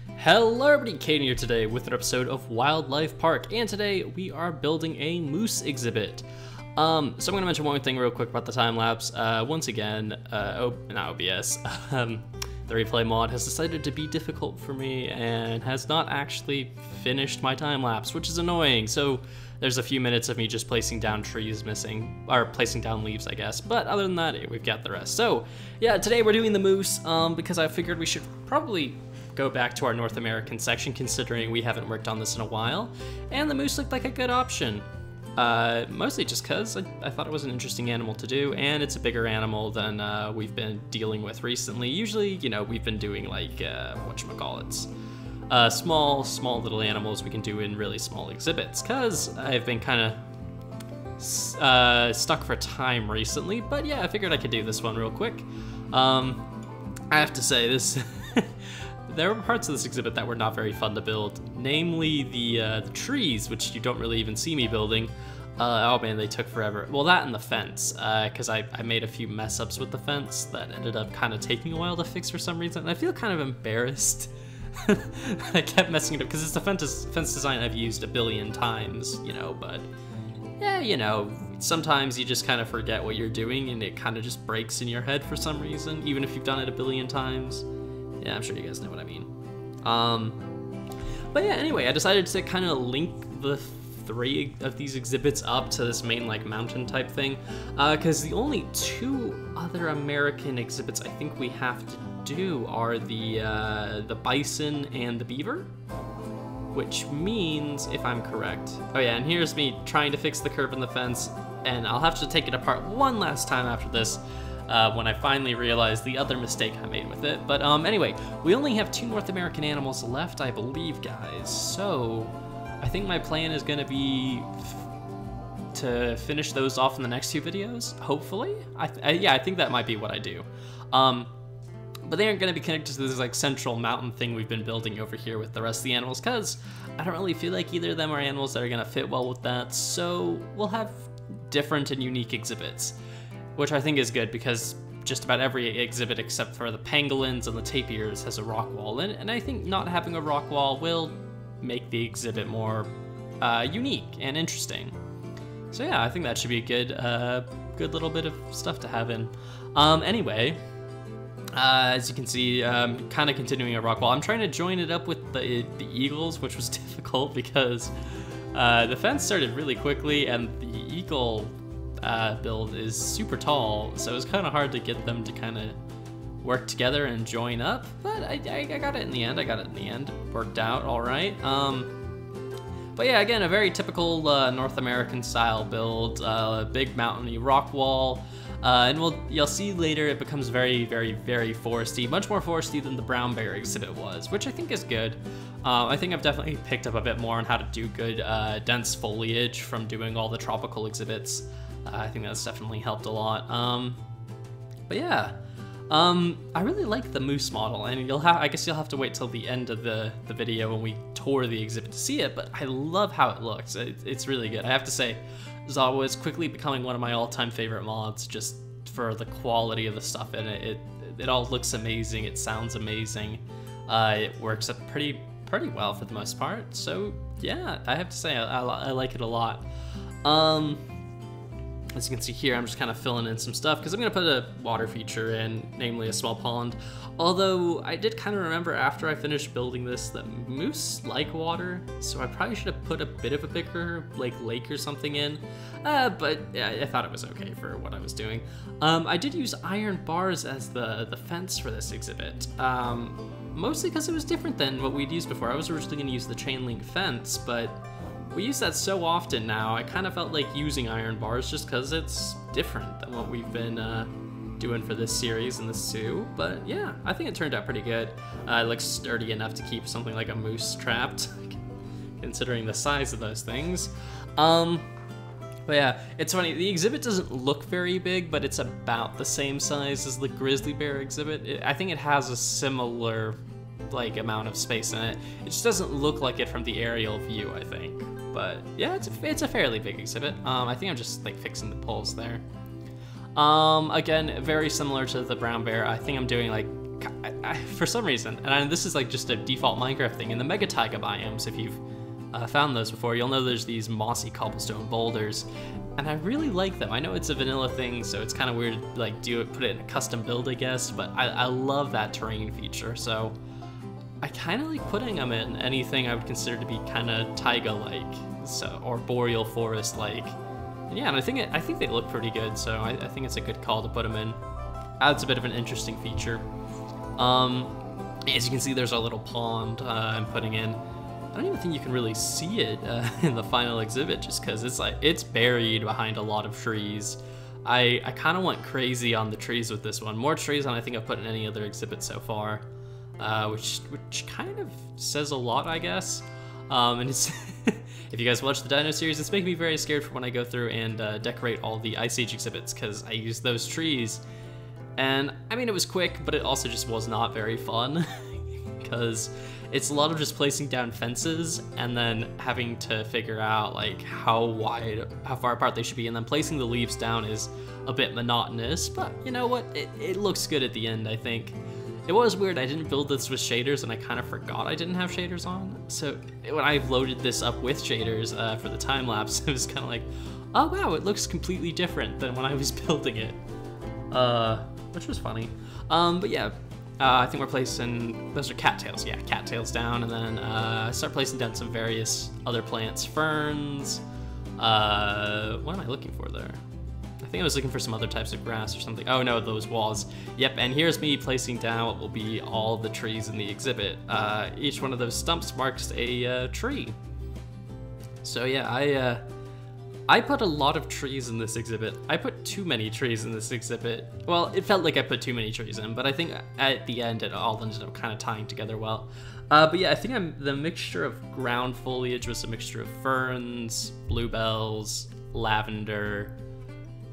Hello everybody, Kane here today with an episode of Wildlife Park, and today we are building a moose exhibit. So I'm going to mention one thing real quick about the time lapse. Once again, not OBS, the replay mod has decided to be difficult for me and has not actually finished my time lapse, which is annoying. So there's a few minutes of me just placing down trees missing, or placing down leaves, I guess. But other than that, we've got the rest. So yeah, today we're doing the moose because I figured we should probably go back to our North American section, considering we haven't worked on this in a while, and the moose looked like a good option. Mostly just because I thought it was an interesting animal to do, and it's a bigger animal than we've been dealing with recently. Usually, you know, we've been doing like, whatchamacallits, small little animals we can do in really small exhibits, because I've been kind of stuck for time recently, but yeah, I figured I could do this one real quick. I have to say, this... There were parts of this exhibit that were not very fun to build, namely the trees, which you don't really even see me building. Oh man, they took forever. Well, that and the fence, because I made a few mess ups with the fence that ended up kind of taking a while to fix for some reason. And I feel kind of embarrassed. I kept messing it up, because it's the fence design I've used a billion times, you know, but yeah, you know, sometimes you just kind of forget what you're doing and it kind of just breaks in your head for some reason, even if you've done it a billion times. Yeah, I'm sure you guys know what I mean. But yeah, anyway, I decided to kind of link the three of these exhibits up to this main like mountain type thing, because the only two other American exhibits I think we have to do are the bison and the beaver, which means, if I'm correct, oh yeah, and here's me trying to fix the curve in the fence, and I'll have to take it apart one last time after this, when I finally realized the other mistake I made with it. But anyway, we only have two North American animals left, I believe, guys. So I think my plan is going to be to finish those off in the next two videos, hopefully. Yeah, I think that might be what I do. But they aren't going to be connected to this like central mountain thing we've been building over here with the rest of the animals, because I don't really feel like either of them are animals that are going to fit well with that. So we'll have different and unique exhibits, which I think is good, because just about every exhibit except for the pangolins and the tapirs has a rock wall in it, and I think not having a rock wall will make the exhibit more unique and interesting. So yeah, I think that should be a good little bit of stuff to have in. Anyway, as you can see, kind of continuing a rock wall. I'm trying to join it up with the eagles, which was difficult because the fence started really quickly and the eagle build is super tall, so it was kind of hard to get them to kind of work together and join up, but I got it in the end. It worked out all right. But yeah, again, a very typical North American style build, big mountainy rock wall, and you'll see later it becomes very, very, very foresty, much more foresty than the brown bear exhibit was, which I think is good. I think I've definitely picked up a bit more on how to do good dense foliage from doing all the tropical exhibits. I think that's definitely helped a lot. But yeah, I really like the moose model, and I guess you'll have to wait till the end of the video when we tour the exhibit to see it, but I love how it looks. It's really good. I have to say, Zawa is quickly becoming one of my all-time favorite mods, just for the quality of the stuff in it. It all looks amazing, it sounds amazing, it works up pretty well for the most part, so yeah, I have to say I like it a lot. As you can see here, I'm just kind of filling in some stuff because I'm going to put a water feature in, namely a small pond. Although I did kind of remember after I finished building this that moose like water, so I probably should have put a bit of a bigger lake or something in. But yeah, I thought it was okay for what I was doing. I did use iron bars as the fence for this exhibit, mostly because it was different than what we'd used before. I was originally going to use the chain link fence, but we use that so often now, I kind of felt like using iron bars just because it's different than what we've been doing for this series in the zoo. But yeah, I think it turned out pretty good. It looks sturdy enough to keep something like a moose trapped, considering the size of those things. But yeah, it's funny, the exhibit doesn't look very big, but it's about the same size as the grizzly bear exhibit. I think it has a similar amount of space in it. It just doesn't look like it from the aerial view, I think. But yeah, it's a fairly big exhibit. I think I'm just fixing the poles there. Again, very similar to the brown bear. I think I'm doing for some reason, and this is like just a default Minecraft thing, in the Mega Taiga biomes, if you've found those before, you'll know there's these mossy cobblestone boulders, and I really like them. I know it's a vanilla thing, so it's kind of weird to like put it in a custom build, I guess, but I love that terrain feature, so I kind of like putting them in anything I would consider to be kind of taiga-like, so, or boreal forest-like. And yeah, and I think they look pretty good, so I think it's a good call to put them in. Adds a bit of an interesting feature. As you can see, there's our little pond I'm putting in. I don't even think you can really see it in the final exhibit, just because it's buried behind a lot of trees. I kind of went crazy on the trees with this one. More trees than I think I've put in any other exhibit so far, which kind of says a lot, I guess. And it's if you guys watch the Dino series, it's making me very scared for when I go through and decorate all the Ice Age exhibits, because I use those trees. And I mean, it was quick, but it also just was not very fun, because it's a lot of just placing down fences and then having to figure out like how far apart they should be, and then placing the leaves down is a bit monotonous, but you know what, it looks good at the end, I think. It was weird, I didn't build this with shaders, and I kind of forgot I didn't have shaders on, so when I loaded this up with shaders for the time-lapse, it was kind of like, oh wow, it looks completely different than when I was building it, which was funny. But yeah, I think we're placing, those are cattails, yeah, cattails down, and then start placing down some various other plants, ferns. What am I looking for there? I think I was looking for some other types of grass or something. Oh no, those walls. Yep, and here's me placing down what will be all the trees in the exhibit. Each one of those stumps marks a tree. So yeah, I put a lot of trees in this exhibit. I put too many trees in this exhibit. Well, it felt like I put too many trees in, but I think at the end it all ended up kind of tying together well. But yeah, I think the mixture of ground foliage was a mixture of ferns, bluebells, lavender,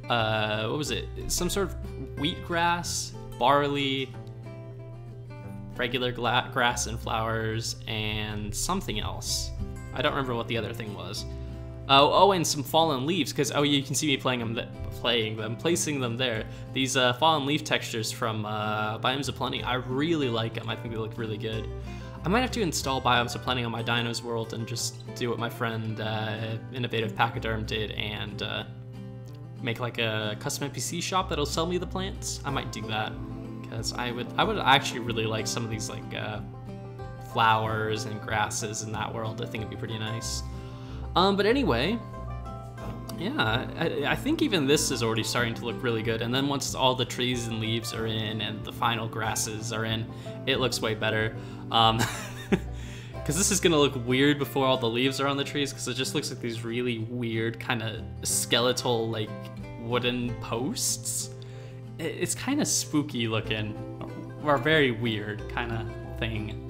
what was it? Some sort of wheatgrass, barley, regular grass and flowers, and something else. I don't remember what the other thing was. Oh, and some fallen leaves, because you can see me placing them there. These fallen leaf textures from Biomes of Plenty, I really like them. I think they look really good. I might have to install Biomes of Plenty on my Dinos World and just do what my friend Innovative Pachyderm did and make like a custom NPC shop that'll sell me the plants. I might do that, because I would actually really like some of these like flowers and grasses in that world. I think it'd be pretty nice. But anyway, yeah, I think even this is already starting to look really good. And then once all the trees and leaves are in and the final grasses are in, it looks way better. Because this is gonna look weird before all the leaves are on the trees, because it just looks like these really weird kind of skeletal like wooden posts. It's kind of spooky looking, or very weird kind of thing.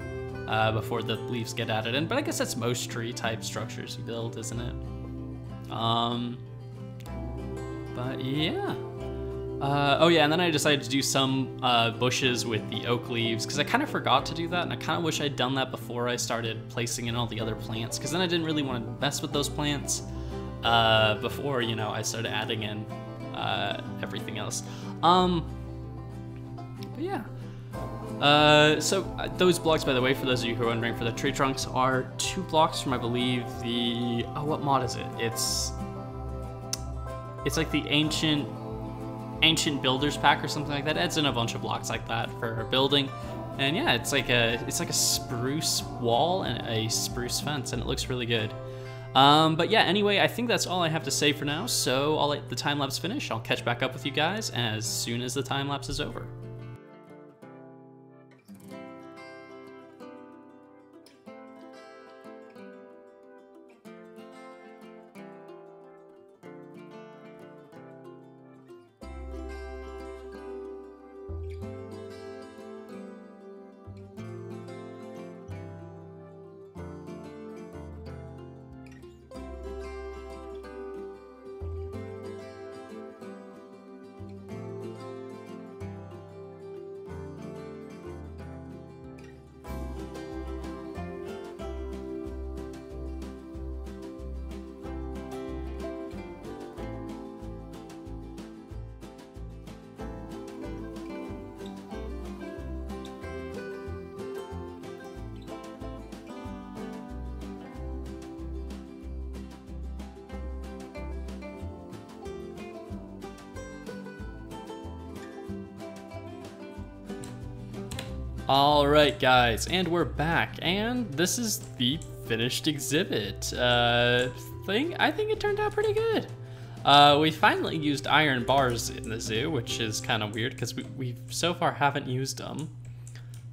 Before the leaves get added in, but I guess that's most tree type structures you build, isn't it? But yeah. Oh yeah, and then I decided to do some bushes with the oak leaves, because I kind of forgot to do that, and I kind of wish I'd done that before I started placing in all the other plants, because then I didn't really want to mess with those plants before, you know, I started adding in everything else. But yeah. So those blocks, by the way, for those of you who are wondering, for the tree trunks, are 2 blocks from, I believe, the, oh, what mod is it? It's like the ancient builders pack or something like that. It adds in a bunch of blocks like that for building, and yeah, it's like a spruce wall and a spruce fence, and it looks really good. But yeah, anyway, I think that's all I have to say for now. So I'll let the time lapse finish. I'll catch back up with you guys as soon as the time lapse is over. Alright guys, and we're back, and this is the finished exhibit thing. I think it turned out pretty good. We finally used iron bars in the zoo, which is kind of weird because we so far haven't used them.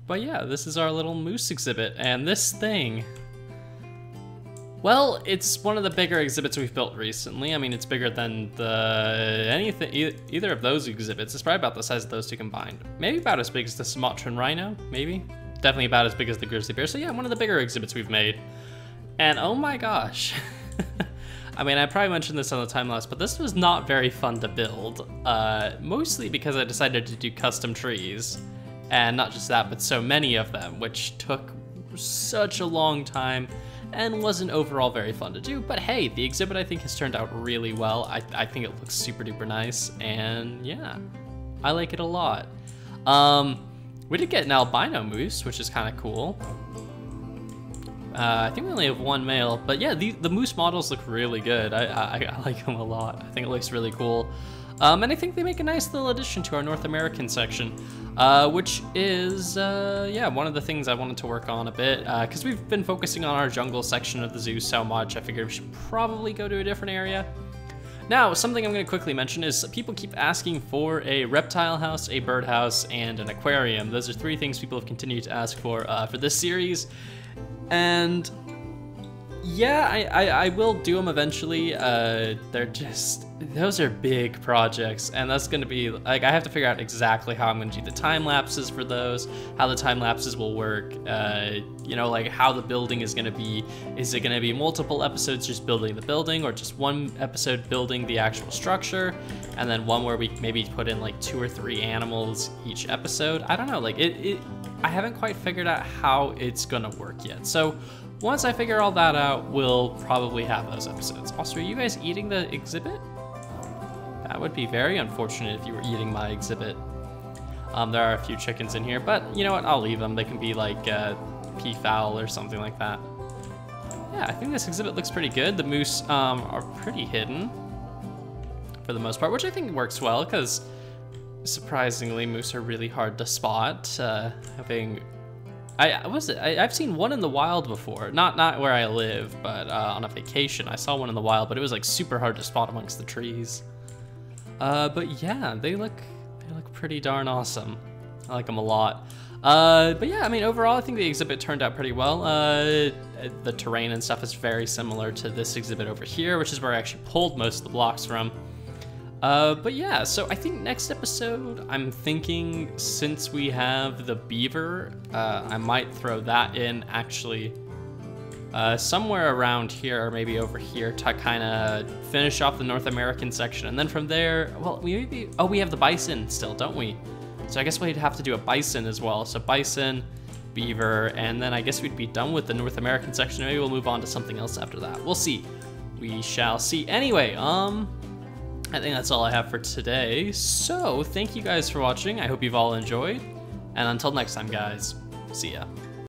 But yeah, this is our little moose exhibit, and this thing, well, it's one of the bigger exhibits we've built recently. I mean, it's bigger than either of those exhibits. It's probably about the size of those two combined. Maybe about as big as the Sumatran rhino, maybe. Definitely about as big as the grizzly bear. So yeah, one of the bigger exhibits we've made. And oh my gosh. I mean, I probably mentioned this on the time lapse, but this was not very fun to build. Mostly because I decided to do custom trees. And not just that, but so many of them, which took such a long time and wasn't overall very fun to do. But hey, the exhibit I think has turned out really well. I think it looks super duper nice, and yeah, I like it a lot. We did get an albino moose, which is kind of cool. I think we only have one male, but yeah, the moose models look really good. I like them a lot. I think it looks really cool. And I think they make a nice little addition to our North American section, which is, yeah, one of the things I wanted to work on a bit, because we've been focusing on our jungle section of the zoo so much, I figured we should probably go to a different area. Now, something I'm going to quickly mention is people keep asking for a reptile house, a bird house, and an aquarium. Those are three things people have continued to ask for this series, and yeah, I will do them eventually. Those are big projects, and that's gonna be, like, I have to figure out exactly how I'm gonna do the time lapses for those, how the time lapses will work, you know, like how the building is gonna be. Is it gonna be multiple episodes just building the building, or just one episode building the actual structure, and then one where we maybe put in like 2 or 3 animals each episode? I don't know, like I haven't quite figured out how it's gonna work yet. So once I figure all that out, we'll probably have those episodes. Also, are you guys eating the exhibit? That would be very unfortunate if you were eating my exhibit. There are a few chickens in here, but you know what? I'll leave them. They can be like peafowl or something like that. Yeah, I think this exhibit looks pretty good. The moose are pretty hidden for the most part, which I think works well because surprisingly, moose are really hard to spot. I've seen one in the wild before, not where I live, but on a vacation. I saw one in the wild, but it was like super hard to spot amongst the trees. But yeah, they look pretty darn awesome. I like them a lot. But yeah, I mean, overall, I think the exhibit turned out pretty well. The terrain and stuff is very similar to this exhibit over here, which is where I actually pulled most of the blocks from. But yeah, so I think next episode, I'm thinking since we have the beaver, I might throw that in actually somewhere around here, or maybe over here, to kind of finish off the North American section. And then from there, well, we have the bison still, don't we? So I guess we'd have to do a bison as well. So bison, beaver, and then I guess we'd be done with the North American section. Maybe we'll move on to something else after that. We'll see. We shall see. Anyway, I think that's all I have for today. So thank you guys for watching. I hope you've all enjoyed. And until next time, guys, see ya.